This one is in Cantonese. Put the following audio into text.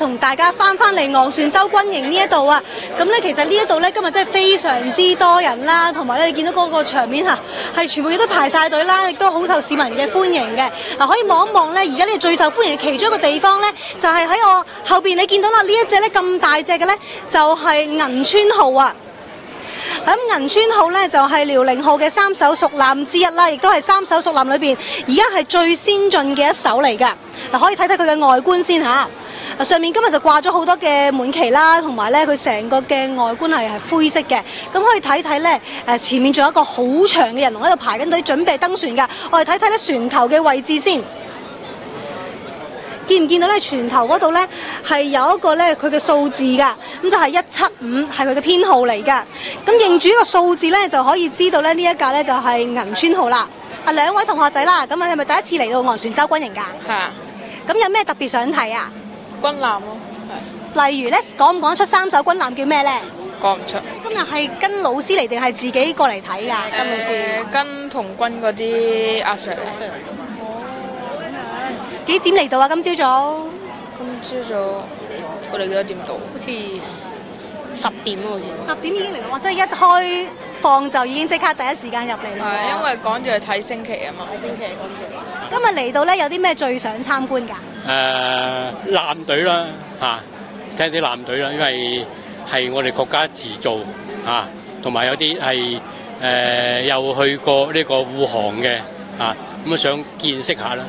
同大家翻嚟昂船洲軍營呢一度啊，咁咧其實呢一度咧今日真係非常之多人啦，同埋咧你見到嗰個場面嚇係全部嘢都排晒隊啦，亦都好受市民嘅歡迎嘅。嗱，可以望一望咧，而家呢最受歡迎嘅其中一個地方咧，就係喺我後邊你見到啦，呢一隻咧咁大隻嘅咧，就係銀川號啊。咁銀川號咧就係遼寧號嘅3艘屬艦之一啦，亦都係3艘屬艦裏邊而家係最先進嘅一艘嚟㗎。嗱，可以睇睇佢嘅外觀先嚇。上面今日就掛咗好多嘅滿旗啦，同埋咧佢成個嘅外觀係灰色嘅。咁可以睇睇咧前面仲有一個好長嘅人龍喺度排緊隊準備登船㗎。我哋睇睇咧船頭嘅位置先。見唔見到咧？船頭嗰度咧係有一個咧佢嘅數字㗎，咁就係175，係佢嘅編號嚟㗎。咁認住呢個數字咧，就可以知道咧呢一架咧就係銀川號啦。兩位同學仔啦，咁你係咪第一次嚟到昂船洲軍營㗎？係啊。咁有咩特別想睇啊？軍艦咯，係。例如咧，講唔講得出3艘軍艦叫咩咧？講唔出。今日係跟老師嚟定係自己過嚟睇㗎？跟老師。跟童軍嗰啲阿 Sir。幾點嚟到啊？今朝早？今朝早我哋幾多點到？好似10點喎，好似。10點已經嚟到，哇！即係一開放就已經即刻第一時間入嚟啦。係，因為趕住去睇升旗啊嘛。睇升旗趕住。今日嚟到咧，有啲咩最想參觀㗎？艦隊啦，嚇，睇啲艦隊啦，因為係我哋國家自造嚇，同埋有啲係又去過呢個護航嘅嚇，咁啊想見識下啦。